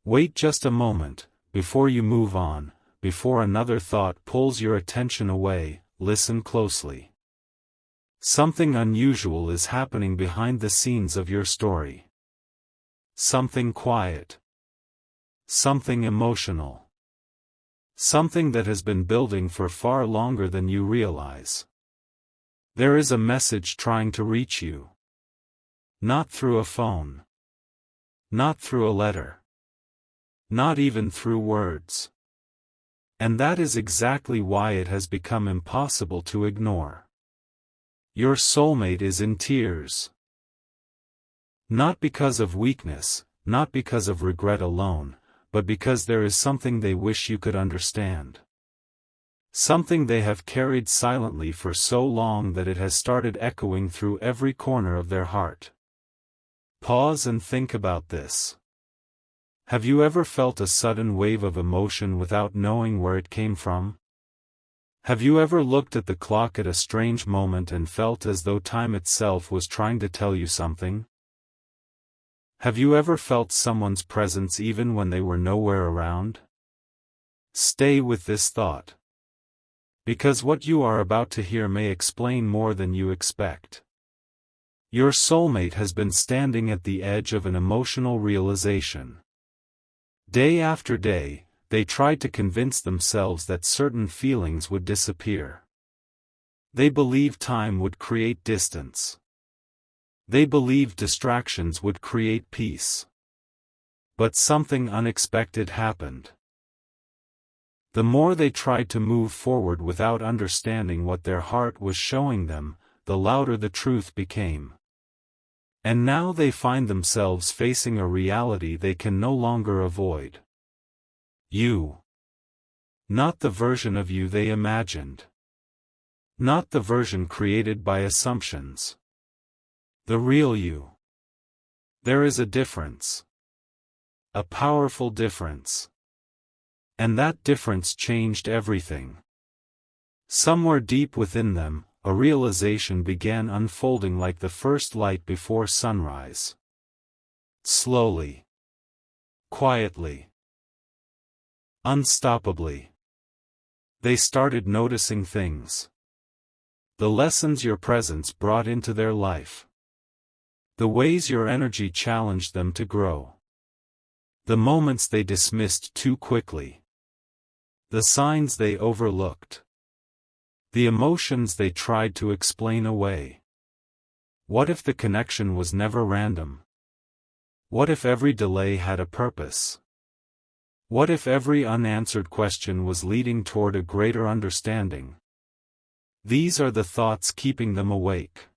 Wait just a moment, before you move on, before another thought pulls your attention away. Listen closely. Something unusual is happening behind the scenes of your story. Something quiet. Something emotional. Something that has been building for far longer than you realize. There is a message trying to reach you. Not through a phone. Not through a letter. Not even through words. And that is exactly why it has become impossible to ignore. Your soulmate is in tears. Not because of weakness, not because of regret alone, but because there is something they wish you could understand. Something they have carried silently for so long that it has started echoing through every corner of their heart. Pause and think about this. Have you ever felt a sudden wave of emotion without knowing where it came from? Have you ever looked at the clock at a strange moment and felt as though time itself was trying to tell you something? Have you ever felt someone's presence even when they were nowhere around? Stay with this thought. Because what you are about to hear may explain more than you expect. Your soulmate has been standing at the edge of an emotional realization. Day after day, they tried to convince themselves that certain feelings would disappear. They believed time would create distance. They believed distractions would create peace. But something unexpected happened. The more they tried to move forward without understanding what their heart was showing them, the louder the truth became. And now they find themselves facing a reality they can no longer avoid. You. Not the version of you they imagined. Not the version created by assumptions. The real you. There is a difference. A powerful difference. And that difference changed everything. Somewhere deep within them, a realization began unfolding like the first light before sunrise. Slowly. Quietly. Unstoppably. They started noticing things. The lessons your presence brought into their life. The ways your energy challenged them to grow. The moments they dismissed too quickly. The signs they overlooked. The emotions they tried to explain away. What if the connection was never random? What if every delay had a purpose? What if every unanswered question was leading toward a greater understanding? These are the thoughts keeping them awake.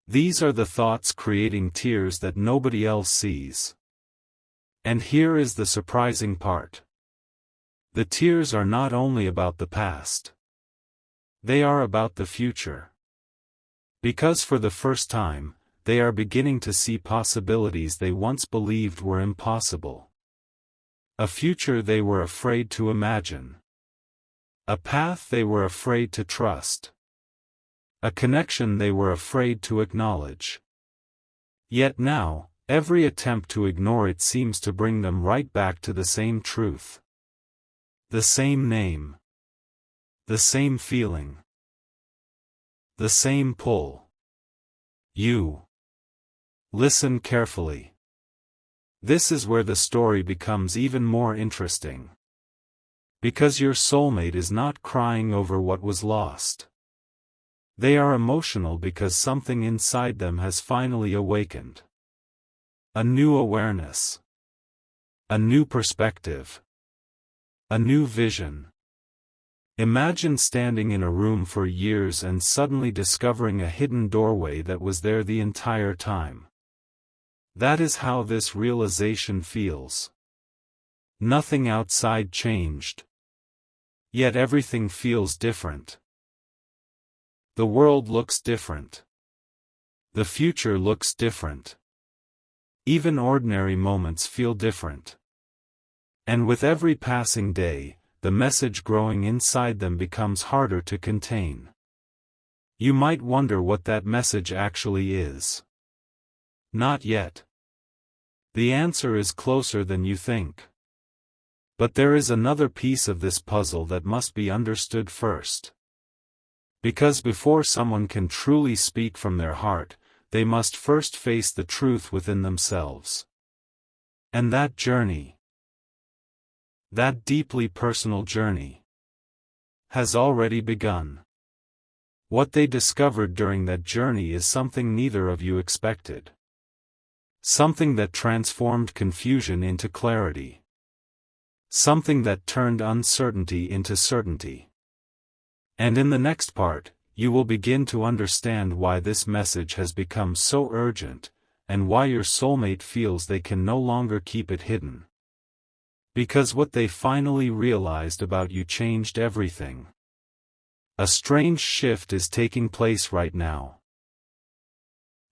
These are the thoughts creating tears that nobody else sees. And here is the surprising part. The tears are not only about the past. They are about the future. Because for the first time, they are beginning to see possibilities they once believed were impossible. A future they were afraid to imagine. A path they were afraid to trust. A connection they were afraid to acknowledge. Yet now, every attempt to ignore it seems to bring them right back to the same truth. The same name. The same feeling. The same pull. You. Listen carefully. This is where the story becomes even more interesting. Because your soulmate is not crying over what was lost. They are emotional because something inside them has finally awakened. A new awareness. A new perspective. A new vision. Imagine standing in a room for years and suddenly discovering a hidden doorway that was there the entire time. That is how this realization feels. Nothing outside changed. Yet everything feels different. The world looks different. The future looks different. Even ordinary moments feel different. And with every passing day, the message growing inside them becomes harder to contain. You might wonder what that message actually is. Not yet. The answer is closer than you think. But there is another piece of this puzzle that must be understood first. Because before someone can truly speak from their heart, they must first face the truth within themselves. And that journey, that deeply personal journey, has already begun. What they discovered during that journey is something neither of you expected. Something that transformed confusion into clarity. Something that turned uncertainty into certainty. And in the next part, you will begin to understand why this message has become so urgent, and why your soulmate feels they can no longer keep it hidden. Because what they finally realized about you changed everything. A strange shift is taking place right now.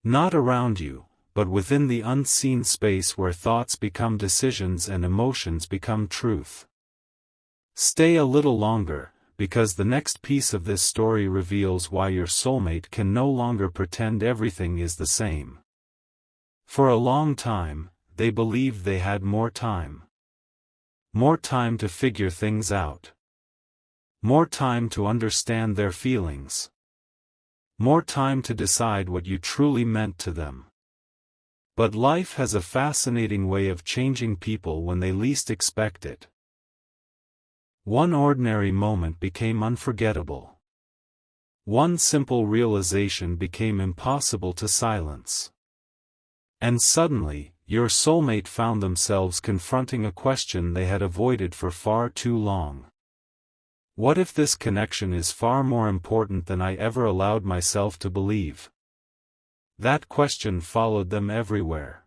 Not around you, but within the unseen space where thoughts become decisions and emotions become truth. Stay a little longer, because the next piece of this story reveals why your soulmate can no longer pretend everything is the same. For a long time, they believed they had more time. More time to figure things out. More time to understand their feelings. More time to decide what you truly meant to them. But life has a fascinating way of changing people when they least expect it. One ordinary moment became unforgettable. One simple realization became impossible to silence. And suddenly, your soulmate found themselves confronting a question they had avoided for far too long. What if this connection is far more important than I ever allowed myself to believe? That question followed them everywhere.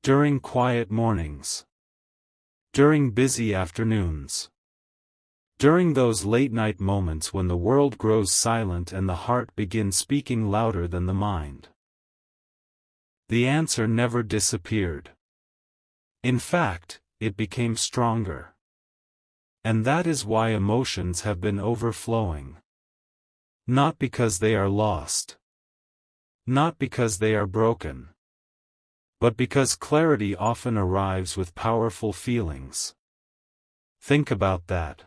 During quiet mornings. During busy afternoons. During those late-night moments when the world grows silent and the heart begins speaking louder than the mind. The answer never disappeared. In fact, it became stronger. And that is why emotions have been overflowing. Not because they are lost. Not because they are broken. But because clarity often arrives with powerful feelings. Think about that.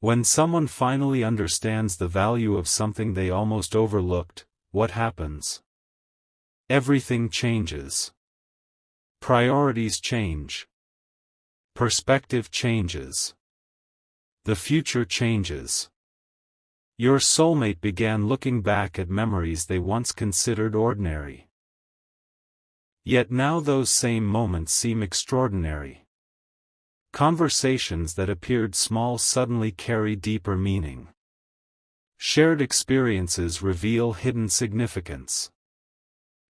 When someone finally understands the value of something they almost overlooked, what happens? Everything changes. Priorities change. Perspective changes. The future changes. Your soulmate began looking back at memories they once considered ordinary. Yet now those same moments seem extraordinary. Conversations that appeared small suddenly carry deeper meaning. Shared experiences reveal hidden significance.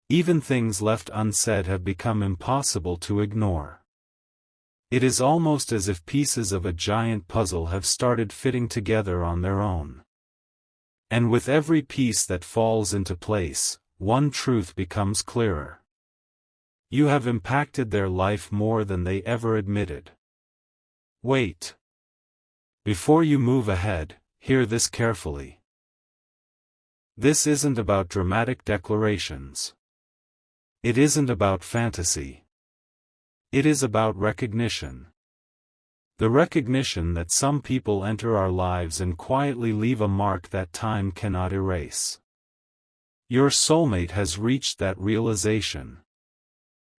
Even things left unsaid have become impossible to ignore. It is almost as if pieces of a giant puzzle have started fitting together on their own. And with every piece that falls into place, one truth becomes clearer. You have impacted their life more than they ever admitted. Wait. Before you move ahead, hear this carefully. This isn't about dramatic declarations. It isn't about fantasy. It is about recognition. The recognition that some people enter our lives and quietly leave a mark that time cannot erase. Your soulmate has reached that realization.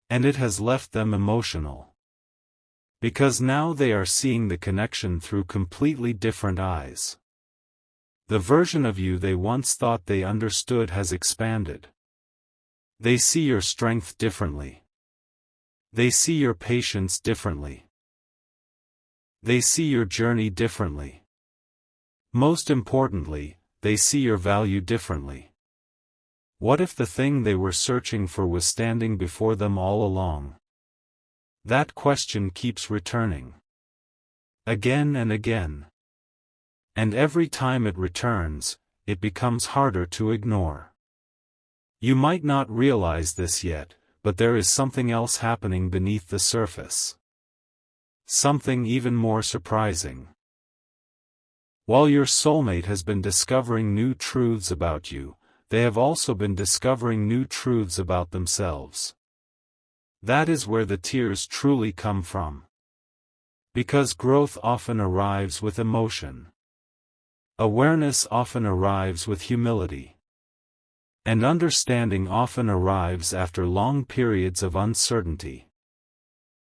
And it has left them emotional. Because now they are seeing the connection through completely different eyes. The version of you they once thought they understood has expanded. They see your strength differently. They see your patience differently. They see your journey differently. Most importantly, they see your value differently. What if the thing they were searching for was standing before them all along? That question keeps returning. Again and again. And every time it returns, it becomes harder to ignore. You might not realize this yet, but there is something else happening beneath the surface. Something even more surprising. While your soulmate has been discovering new truths about you, they have also been discovering new truths about themselves. That is where the tears truly come from. Because growth often arrives with emotion. Awareness often arrives with humility. And understanding often arrives after long periods of uncertainty.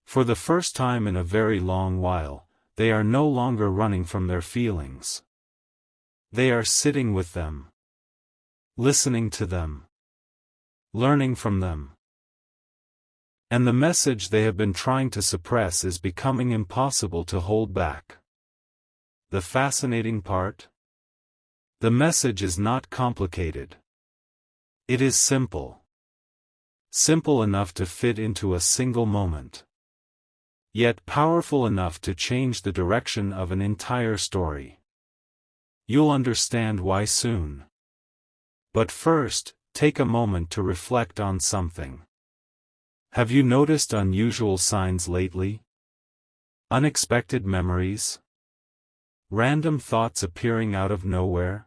For the first time in a very long while, they are no longer running from their feelings. They are sitting with them. Listening to them. Learning from them. And the message they have been trying to suppress is becoming impossible to hold back. The fascinating part? The message is not complicated. It is simple. Simple enough to fit into a single moment. Yet powerful enough to change the direction of an entire story. You'll understand why soon. But first, take a moment to reflect on something. Have you noticed unusual signs lately? Unexpected memories? Random thoughts appearing out of nowhere?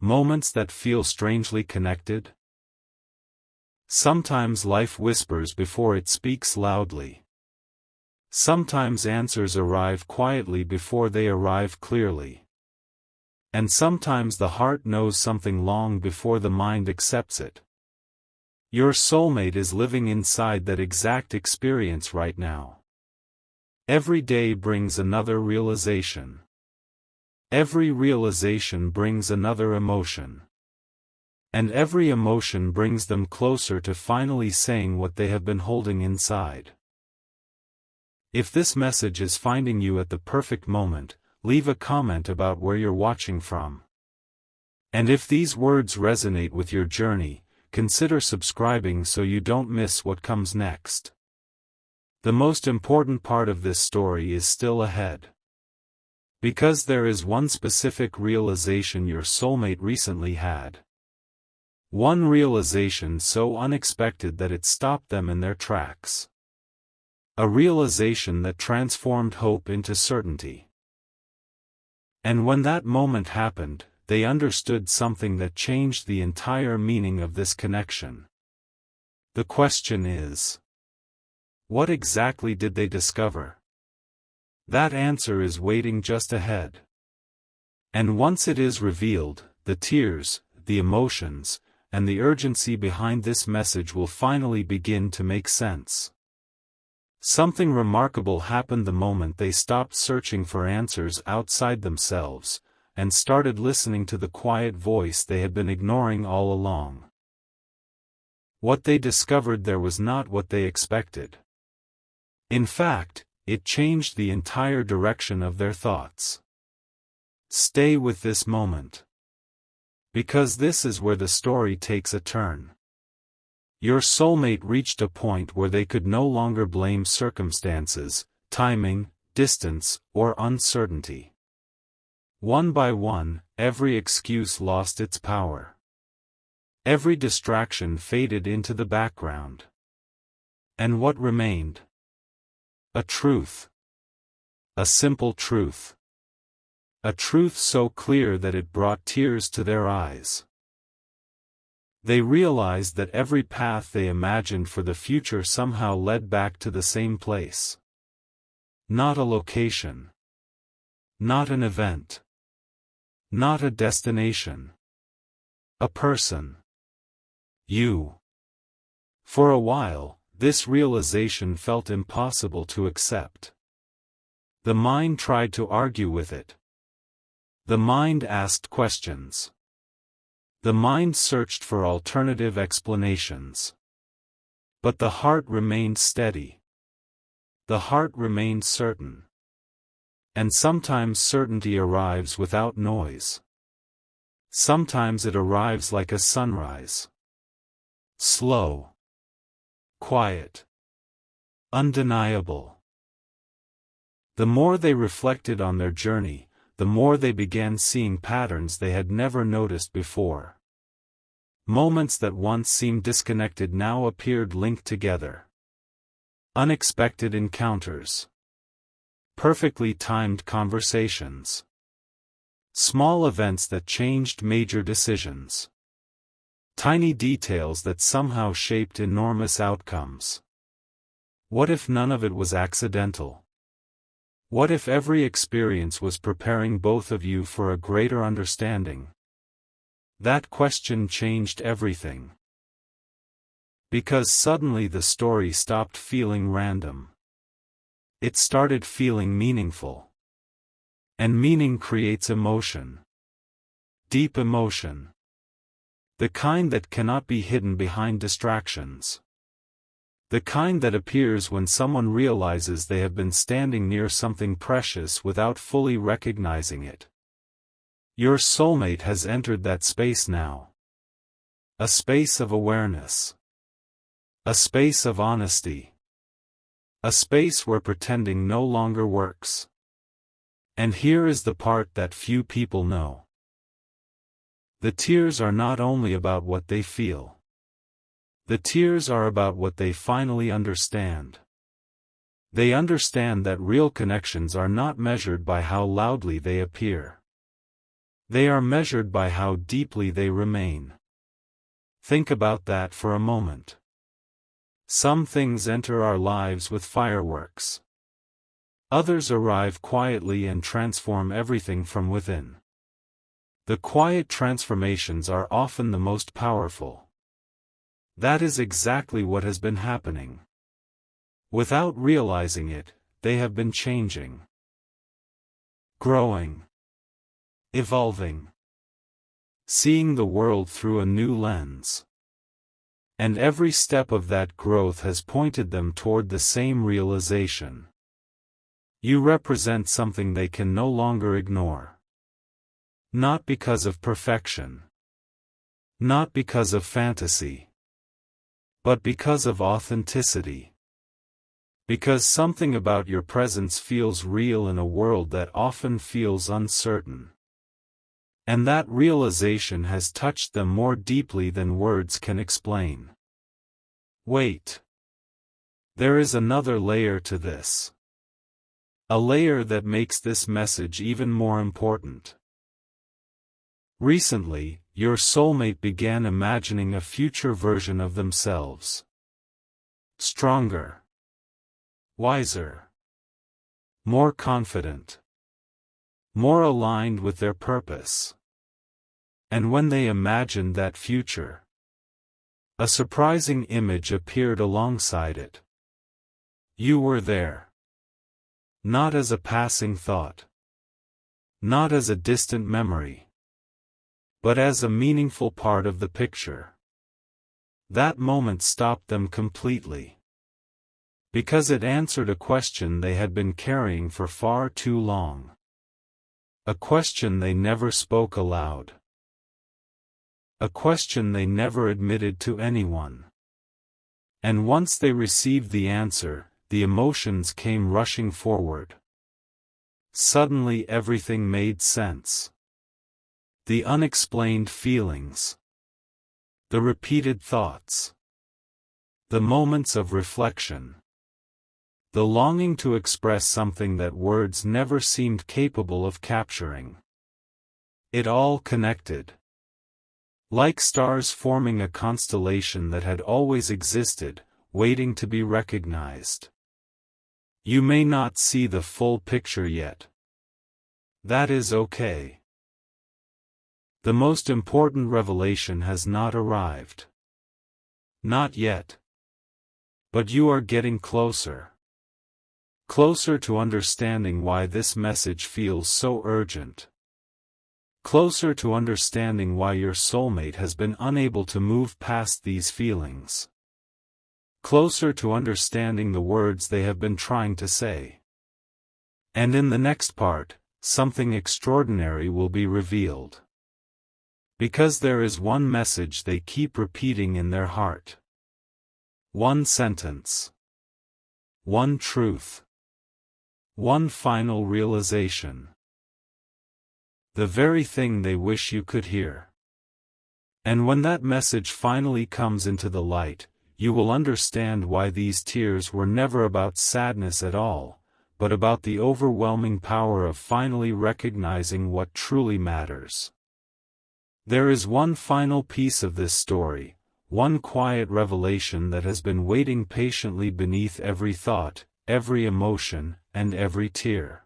Moments that feel strangely connected? Sometimes life whispers before it speaks loudly. Sometimes answers arrive quietly before they arrive clearly. And sometimes the heart knows something long before the mind accepts it. Your soulmate is living inside that exact experience right now. Every day brings another realization. Every realization brings another emotion. And every emotion brings them closer to finally saying what they have been holding inside. If this message is finding you at the perfect moment, leave a comment about where you're watching from. And if these words resonate with your journey, consider subscribing so you don't miss what comes next. The most important part of this story is still ahead. Because there is one specific realization your soulmate recently had. One realization so unexpected that it stopped them in their tracks. A realization that transformed hope into certainty. And when that moment happened, they understood something that changed the entire meaning of this connection. The question is, what exactly did they discover? That answer is waiting just ahead. And once it is revealed, the tears, the emotions, and the urgency behind this message will finally begin to make sense. Something remarkable happened the moment they stopped searching for answers outside themselves, and started listening to the quiet voice they had been ignoring all along. What they discovered there was not what they expected. In fact, it changed the entire direction of their thoughts. Stay with this moment. Because this is where the story takes a turn. Your soulmate reached a point where they could no longer blame circumstances, timing, distance, or uncertainty. One by one, every excuse lost its power. Every distraction faded into the background. And what remained? A truth. A simple truth. A truth so clear that it brought tears to their eyes. They realized that every path they imagined for the future somehow led back to the same place. Not a location. Not an event. Not a destination. A person. You. For a while, this realization felt impossible to accept. The mind tried to argue with it. The mind asked questions. The mind searched for alternative explanations. But the heart remained steady. The heart remained certain. And sometimes certainty arrives without noise. Sometimes it arrives like a sunrise. Slow. Quiet. Undeniable. The more they reflected on their journey, the more they began seeing patterns they had never noticed before. Moments that once seemed disconnected now appeared linked together. Unexpected encounters. Perfectly timed conversations. Small events that changed major decisions. Tiny details that somehow shaped enormous outcomes. What if none of it was accidental? What if every experience was preparing both of you for a greater understanding? That question changed everything. Because suddenly the story stopped feeling random. It started feeling meaningful. And meaning creates emotion. Deep emotion. The kind that cannot be hidden behind distractions. The kind that appears when someone realizes they have been standing near something precious without fully recognizing it. Your soulmate has entered that space now. A space of awareness. A space of honesty. A space where pretending no longer works. And here is the part that few people know. The tears are not only about what they feel. The tears are about what they finally understand. They understand that real connections are not measured by how loudly they appear. They are measured by how deeply they remain. Think about that for a moment. Some things enter our lives with fireworks. Others arrive quietly and transform everything from within. The quiet transformations are often the most powerful. That is exactly what has been happening. Without realizing it, they have been changing. Growing. Evolving. Seeing the world through a new lens. And every step of that growth has pointed them toward the same realization. You represent something they can no longer ignore. Not because of perfection. Not because of fantasy. But because of authenticity. Because something about your presence feels real in a world that often feels uncertain. And that realization has touched them more deeply than words can explain. Wait. There is another layer to this. A layer that makes this message even more important. Recently, your soulmate began imagining a future version of themselves. Stronger. Wiser. More confident. More aligned with their purpose. And when they imagined that future, a surprising image appeared alongside it. You were there. Not as a passing thought. Not as a distant memory. But as a meaningful part of the picture. That moment stopped them completely. Because it answered a question they had been carrying for far too long. A question they never spoke aloud. A question they never admitted to anyone. And once they received the answer, the emotions came rushing forward. Suddenly everything made sense. The unexplained feelings. The repeated thoughts. The moments of reflection. The longing to express something that words never seemed capable of capturing. It all connected. Like stars forming a constellation that had always existed, waiting to be recognized. You may not see the full picture yet. That is okay. The most important revelation has not arrived. Not yet. But you are getting closer. Closer to understanding why this message feels so urgent. Closer to understanding why your soulmate has been unable to move past these feelings. Closer to understanding the words they have been trying to say. And in the next part, something extraordinary will be revealed. Because there is one message they keep repeating in their heart. One sentence. One truth. One final realization. The very thing they wish you could hear. And when that message finally comes into the light, you will understand why these tears were never about sadness at all, but about the overwhelming power of finally recognizing what truly matters. There is one final piece of this story, one quiet revelation that has been waiting patiently beneath every thought, every emotion, and every tear.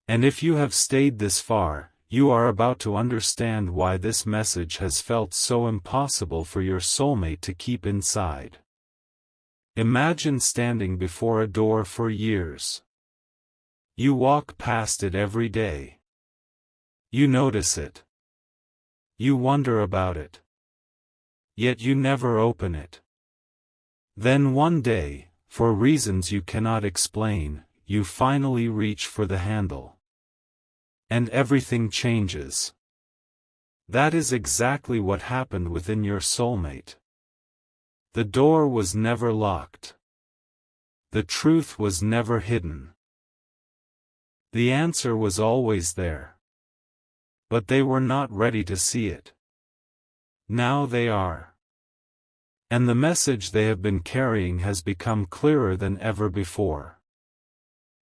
And if you have stayed this far, you are about to understand why this message has felt so impossible for your soulmate to keep inside. Imagine standing before a door for years. You walk past it every day. You notice it. You wonder about it. Yet you never open it. Then one day, for reasons you cannot explain, you finally reach for the handle. And everything changes. That is exactly what happened within your soulmate. The door was never locked. The truth was never hidden. The answer was always there. But they were not ready to see it. Now they are. And the message they have been carrying has become clearer than ever before.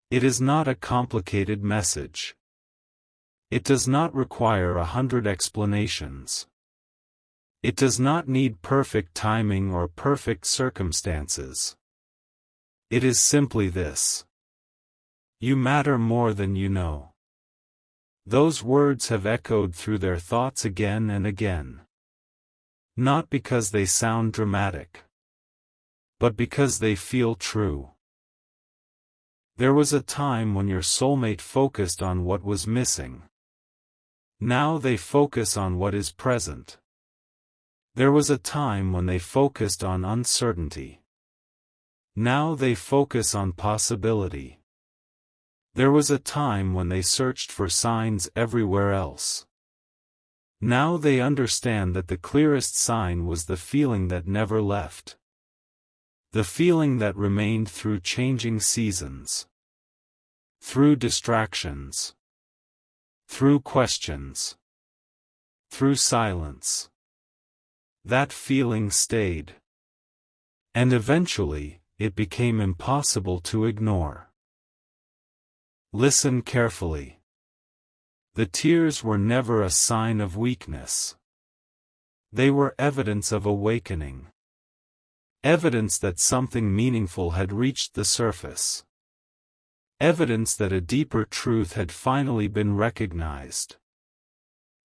It is not a complicated message. It does not require 100 explanations. It does not need perfect timing or perfect circumstances. It is simply this: you matter more than you know. Those words have echoed through their thoughts again and again. Not because they sound dramatic, but because they feel true. There was a time when your soulmate focused on what was missing. Now they focus on what is present. There was a time when they focused on uncertainty. Now they focus on possibility. There was a time when they searched for signs everywhere else. Now they understand that the clearest sign was the feeling that never left. The feeling that remained through changing seasons. Through distractions. Through questions. Through silence. That feeling stayed. And eventually, it became impossible to ignore. Listen carefully. The tears were never a sign of weakness. They were evidence of awakening. Evidence that something meaningful had reached the surface. Evidence that a deeper truth had finally been recognized.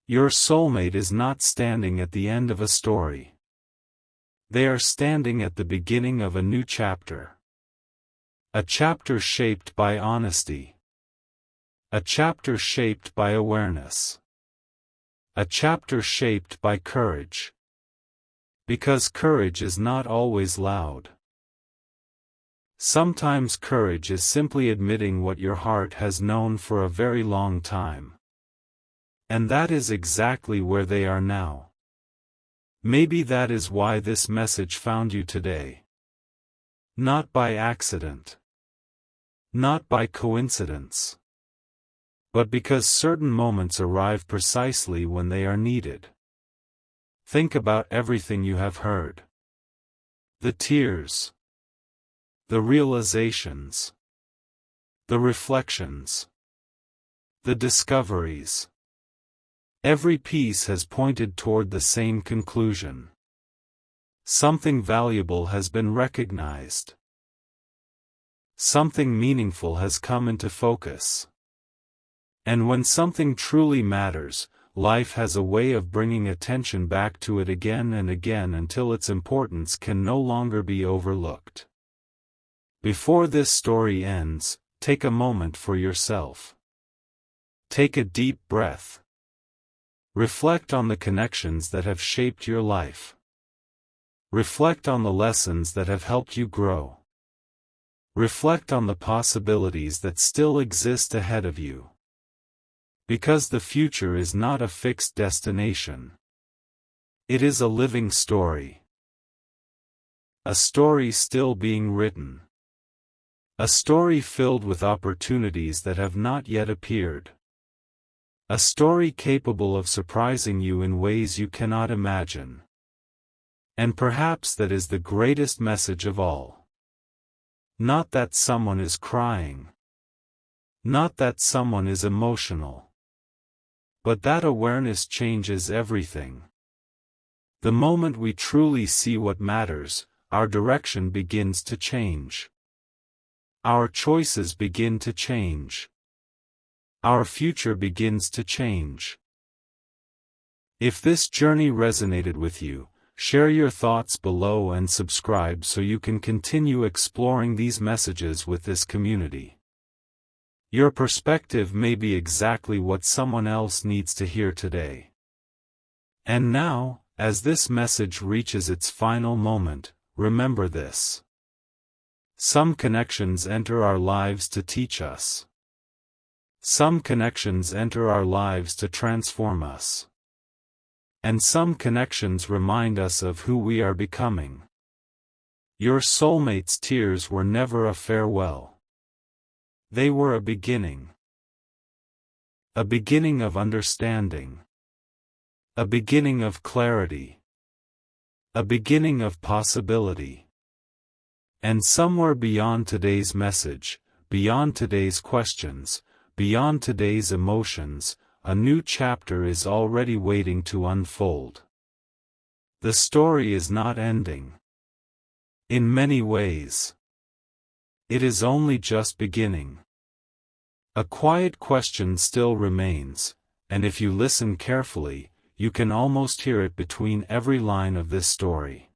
Your soulmate is not standing at the end of a story. They are standing at the beginning of a new chapter. A chapter shaped by honesty. A chapter shaped by awareness. A chapter shaped by courage. Because courage is not always loud. Sometimes courage is simply admitting what your heart has known for a very long time. And that is exactly where they are now. Maybe that is why this message found you today. Not by accident. Not by coincidence. But because certain moments arrive precisely when they are needed. Think about everything you have heard. The tears. The realizations. The reflections. The discoveries. Every piece has pointed toward the same conclusion. Something valuable has been recognized. Something meaningful has come into focus. And when something truly matters, life has a way of bringing attention back to it again and again until its importance can no longer be overlooked. Before this story ends, take a moment for yourself. Take a deep breath. Reflect on the connections that have shaped your life. Reflect on the lessons that have helped you grow. Reflect on the possibilities that still exist ahead of you. Because the future is not a fixed destination. It is a living story. A story still being written. A story filled with opportunities that have not yet appeared. A story capable of surprising you in ways you cannot imagine. And perhaps that is the greatest message of all. Not that someone is crying. Not that someone is emotional. But that awareness changes everything. The moment we truly see what matters, our direction begins to change. Our choices begin to change. Our future begins to change. If this journey resonated with you, share your thoughts below and subscribe so you can continue exploring these messages with this community. Your perspective may be exactly what someone else needs to hear today. And now, as this message reaches its final moment, remember this. Some connections enter our lives to teach us. Some connections enter our lives to transform us. And some connections remind us of who we are becoming. Your soulmate's tears were never a farewell. They were a beginning. A beginning of understanding. A beginning of clarity. A beginning of possibility. And somewhere beyond today's message, beyond today's questions, beyond today's emotions, a new chapter is already waiting to unfold. The story is not ending. In many ways, it is only just beginning. A quiet question still remains, and if you listen carefully, you can almost hear it between every line of this story.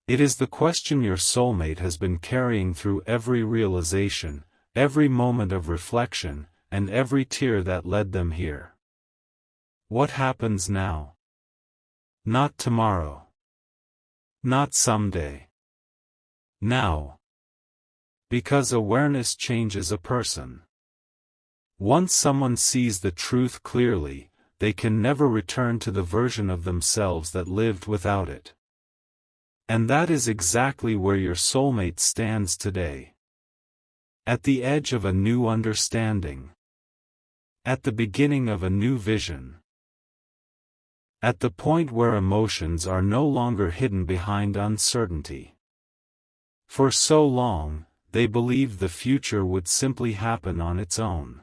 It is the question your soulmate has been carrying through every realization, every moment of reflection, and every tear that led them here. What happens now? Not tomorrow. Not someday. Now. Because awareness changes a person. Once someone sees the truth clearly, they can never return to the version of themselves that lived without it. And that is exactly where your soulmate stands today. At the edge of a new understanding. At the beginning of a new vision. At the point where emotions are no longer hidden behind uncertainty. For so long, they believed the future would simply happen on its own.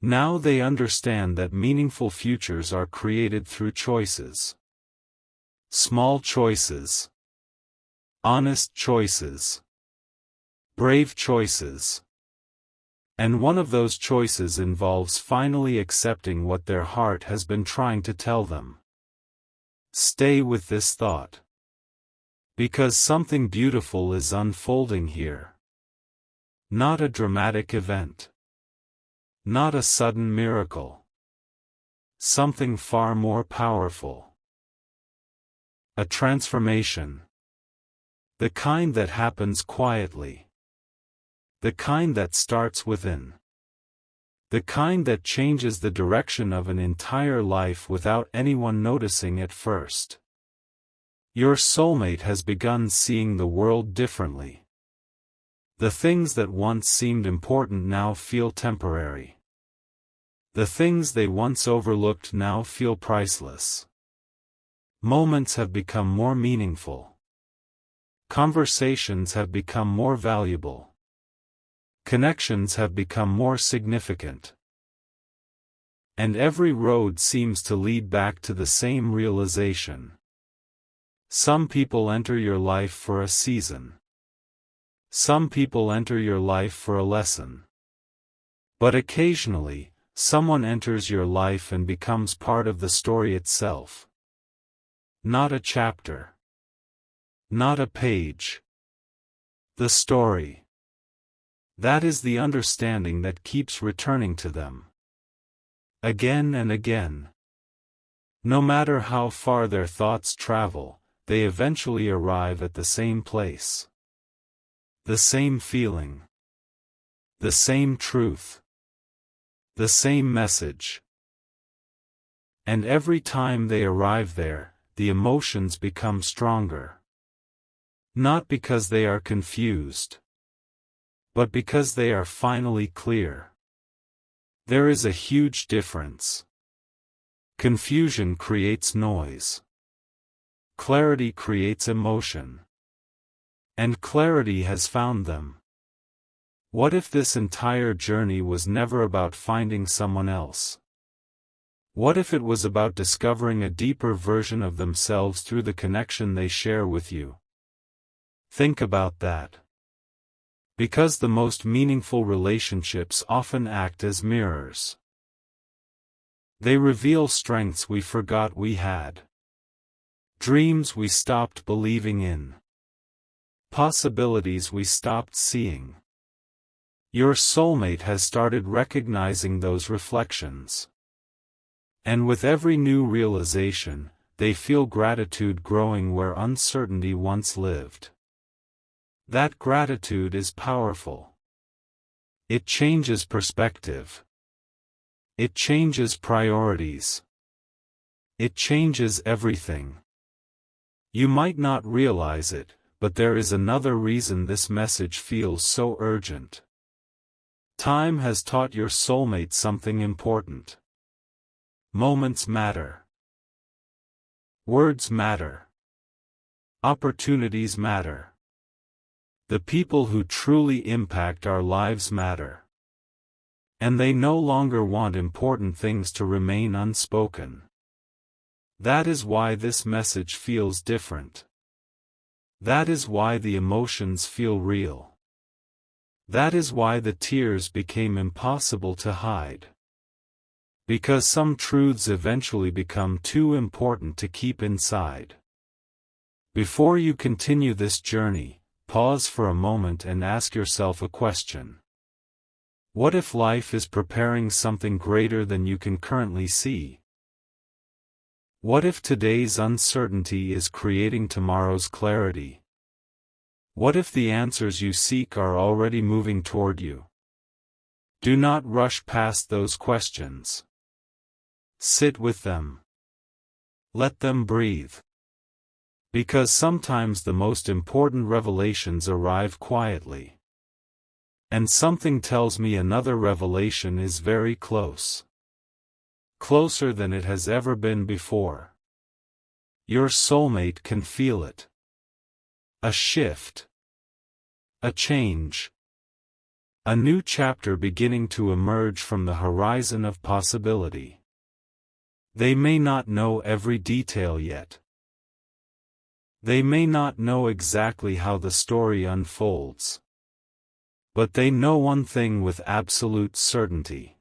Now they understand that meaningful futures are created through choices. Small choices. Honest choices. Brave choices. And one of those choices involves finally accepting what their heart has been trying to tell them. Stay with this thought. Because something beautiful is unfolding here. Not a dramatic event. Not a sudden miracle. Something far more powerful. A transformation. The kind that happens quietly. The kind that starts within. The kind that changes the direction of an entire life without anyone noticing at first. Your soulmate has begun seeing the world differently. The things that once seemed important now feel temporary. The things they once overlooked now feel priceless. Moments have become more meaningful. Conversations have become more valuable. Connections have become more significant. And every road seems to lead back to the same realization. Some people enter your life for a season. Some people enter your life for a lesson. But occasionally, someone enters your life and becomes part of the story itself. Not a chapter. Not a page. The story. That is the understanding that keeps returning to them. Again and again. No matter how far their thoughts travel, they eventually arrive at the same place. The same feeling. The same truth. The same message. And every time they arrive there, the emotions become stronger. Not because they are confused, but because they are finally clear. There is a huge difference. Confusion creates noise. Clarity creates emotion. And clarity has found them. What if this entire journey was never about finding someone else? What if it was about discovering a deeper version of themselves through the connection they share with you? Think about that. Because the most meaningful relationships often act as mirrors. They reveal strengths we forgot we had. Dreams we stopped believing in. Possibilities we stopped seeing. Your soulmate has started recognizing those reflections. And with every new realization, they feel gratitude growing where uncertainty once lived. That gratitude is powerful. It changes perspective. It changes priorities. It changes everything. You might not realize it, but there is another reason this message feels so urgent. Time has taught your soulmate something important. Moments matter. Words matter. Opportunities matter. The people who truly impact our lives matter. And they no longer want important things to remain unspoken. That is why this message feels different. That is why the emotions feel real. That is why the tears became impossible to hide. Because some truths eventually become too important to keep inside. Before you continue this journey, pause for a moment and ask yourself a question. What if life is preparing something greater than you can currently see? What if today's uncertainty is creating tomorrow's clarity? What if the answers you seek are already moving toward you? Do not rush past those questions. Sit with them. Let them breathe. Because sometimes the most important revelations arrive quietly. And something tells me another revelation is very close. Closer than it has ever been before. Your soulmate can feel it. A shift. A change. A new chapter beginning to emerge from the horizon of possibility. They may not know every detail yet. They may not know exactly how the story unfolds. But they know one thing with absolute certainty.